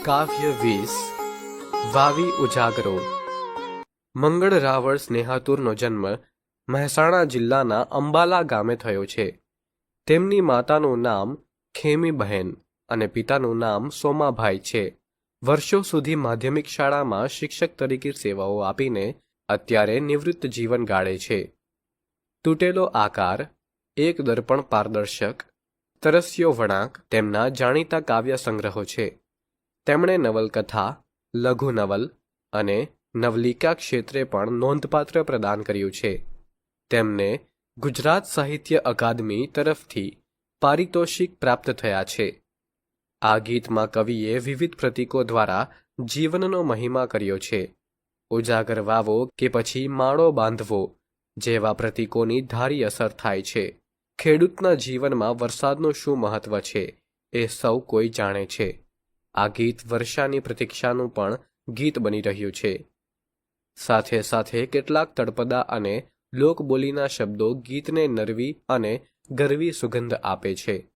કાવ્ય 20 વાવી ઉજાગરો. મંગળ રાવળ સ્નેહાતુરનો જન્મ મહેસાણા જિલ્લાના અંબાલા ગામે થયો છે. તેમની માતાનું નામ ખેમીબહેન અને પિતાનું નામ સોમાભાઈ છે. વર્ષો સુધી માધ્યમિક શાળામાં શિક્ષક તરીકે સેવાઓ આપીને અત્યારે નિવૃત્ત જીવન ગાળે છે. તૂટેલો આકાર, એક દર્પણ પારદર્શક, તરસ્યો વળાંક તેમના જાણીતા કાવ્ય સંગ્રહો છે. તેમણે નવલકથા, લઘુ નવલ અને નવલિકા ક્ષેત્રે પણ નોંધપાત્ર પ્રદાન કર્યું છે. તેમને ગુજરાત સાહિત્ય અકાદમી તરફથી પારિતોષિક પ્રાપ્ત થયા છે. આ ગીતમાં કવિએ વિવિધ પ્રતીકો દ્વારા જીવનનો મહિમા કર્યો છે. ઉજાગર વાવો કે પછી માળો બાંધવો જેવા પ્રતીકોની ધારી અસર થાય છે. ખેડૂતના જીવનમાં વરસાદનું શું મહત્વ છે એ સૌ કોઈ જાણે છે. આ ગીત વર્ષાની પ્રતીક્ષાનું પણ ગીત બની રહ્યું છે. સાથે સાથે કેટલાક તળપદા અને લોકબોલીના શબ્દો ગીતને નરવી અને ગરવી સુગંધ આપે છે.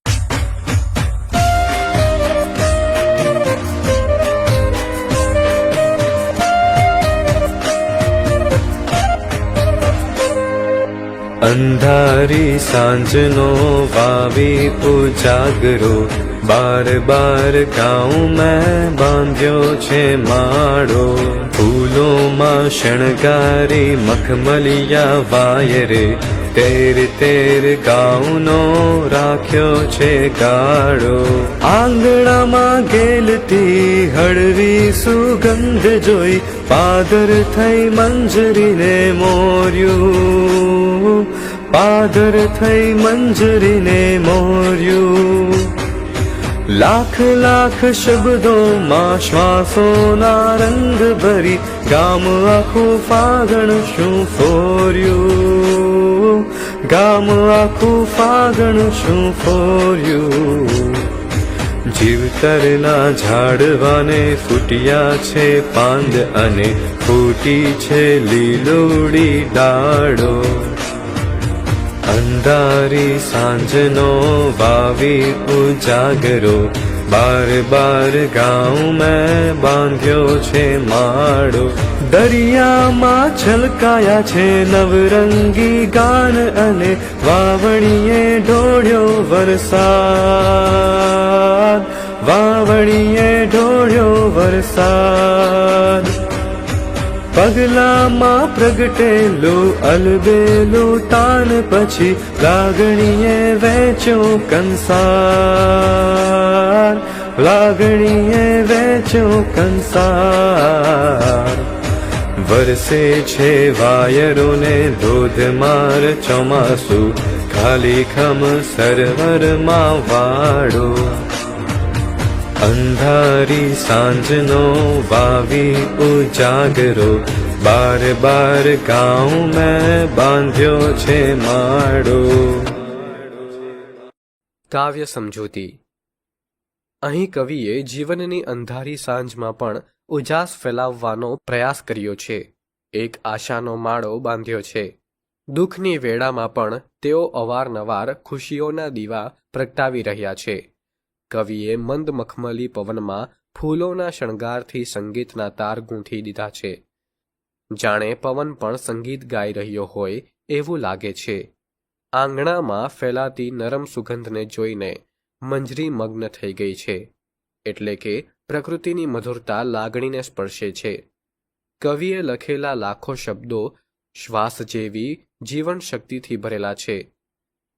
અંધારી સાંજનો વાવી ઉજાગરો, બાર બાર ગાઉં મેં બાંધ્યો છે માળો. ફૂલોમાં શણગારી મખમલિયા વાયરે, તેર તેર ગાઉનો રાખ્યો છે ગાળો. આંગણામાં ગેલતી હળવી સુગંધ જોઈ, પાદર થઈ મંજરીને મોર્યું, પાદર થઈ મંજરીને મોર્યું. લાખ લાખ શબ્દોમાં શ્વાસોના રંગ ભરી, ગામ આખું ફાગણ શું ફોર્યું, ગામ આખું ફાગણ શું ફોર્યું. જીવતરના ઝાડવાને ફૂટ્યા છે પાંદ અને ફૂટી છે લીલોડી ડાળો. અંધારી સાંજનો વાવી ઉજાગરો, બાર બાર ગાઉં મેં બાંધ્યો છે માળો. દરિયામાં છલકાયા છે નવરંગી ગાન અને વાવણીએ ઢોળ્યો વરસાદ, વાવણીએ ઢોળ્યો વરસાદ. પગલામાં પ્રગટેલું અલબેલું તાન પછી, લાગણીએ વેચ્યો કંસાર, લાગણીએ વેચ્યો કંસાર. વરસે છે વાયરોને ધોધમાર ચોમાસું, ખાલી ખમ સરોવરમાં વાળો. અંધારી સાંજનો વાવી ઉજાગરો, બાર બાર ગાઉં મેં બાંધ્યો છે માળો. કાવ્ય સમજૂતી. અહીં કવિએ જીવનની અંધારી સાંજમાં પણ ઉજાસ ફેલાવવાનો પ્રયાસ કર્યો છે. એક આશાનો માળો બાંધ્યો છે. દુઃખની વેળામાં પણ તેઓ અવારનવાર ખુશીઓના દીવા પ્રગટાવી રહ્યા છે. કવિએ મંદ મખમલી પવનમાં ફૂલોના શણગારથી સંગીતના તાર ગૂંથી દીધા છે. જાણે પવન પણ સંગીત ગાઈ રહ્યો હોય એવું લાગે છે. આંગણામાં ફેલાતી નરમ સુગંધને જોઈને મંજરી મગ્ન થઈ ગઈ છે. એટલે કે પ્રકૃતિની મધુરતા લાગણીને સ્પર્શે છે. કવિએ લખેલા લાખો શબ્દો શ્વાસ જેવી જીવન શક્તિથી ભરેલા છે.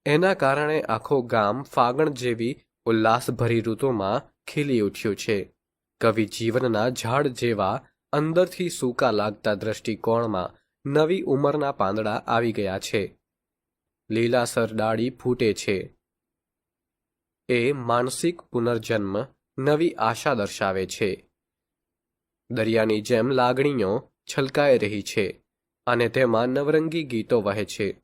એના કારણે આખો ગામ ફાગણ જેવી ઉલ્લાસભરી ઋતુમાં ખીલી ઉઠ્યું છે. કવિ જીવનના ઝાડ જેવા અંદરથી સૂકા લાગતા દ્રષ્ટિકોણમાં નવી ઉંમરના પાંદડા આવી ગયા છે. લીલાસર ડાળી ફૂટે છે. એ માનસિક પુનર્જન્મ, નવી આશા દર્શાવે છે. દરિયાની જેમ લાગણીઓ છલકાઈ રહી છે અને તેમાં નવરંગી ગીતો વહે છે.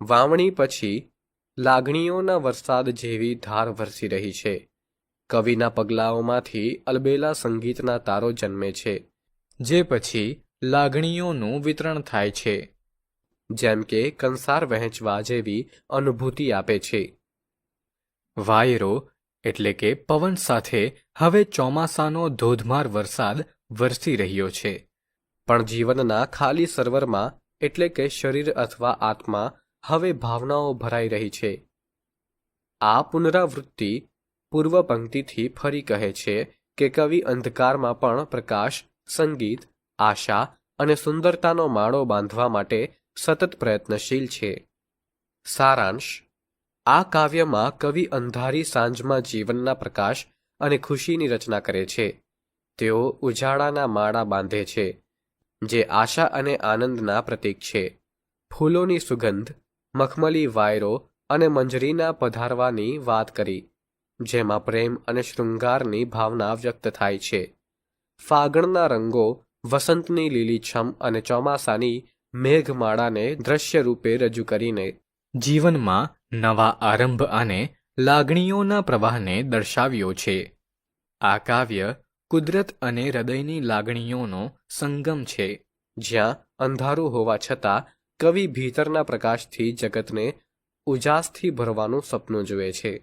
વાવણી પછી લાગણીઓના વરસાદ જેવી ધાર વરસી રહી છે. કવિના પગલાઓમાંથી અલબેલા સંગીતના તારો જન્મે છે, જે પછી લાગણીઓનું વિતરણ થાય છે. જેમ કે કંસાર વહેંચવા જેવી અનુભૂતિ આપે છે. વાયરો એટલે કે પવન સાથે હવે ચોમાસાનો ધોધમાર વરસાદ વરસી રહ્યો છે. પણ જીવનના ખાલી સરોવરમાં એટલે કે શરીર અથવા આત્મા હવે ભાવનાઓ ભરાઈ રહી છે. આ પુનરાવૃત્તિ પૂર્વ પંક્તિથી ફરી કહે છે કે કવિ અંધકારમાં પણ પ્રકાશ, સંગીત, આશા અને સુંદરતાનો માળો બાંધવા માટે સતત પ્રયત્નશીલ છે. સારાંશ: આ કાવ્યમાં કવિ અંધારી સાંજમાં જીવનના પ્રકાશ અને ખુશીની રચના કરે છે. તેઓ ઉજાળાના માળા બાંધે છે, જે આશા અને આનંદના પ્રતીક છે. ફૂલોની સુગંધ, મખમલી વાયરો અને મંજરીના પધારવાની વાત કરી, જેમાં પ્રેમ અને શૃંગારની ભાવના વ્યક્ત થાય છે. ફાગણના રંગો, વસંતની લીલીછમ અને ચોમાસાની મેઘમાળાને દ્રશ્ય રૂપે રજૂ કરીને જીવનમાં નવા આરંભ અને લાગણીઓના પ્રવાહને દર્શાવ્યો છે. આ કાવ્ય કુદરત અને હૃદયની લાગણીઓનો સંગમ છે. જ્યાં અંધારું હોવા છતાં કવિ ભીતરના પ્રકાશથી જગતને ઉજાસથી ભરવાનું સપનું જુએ છે.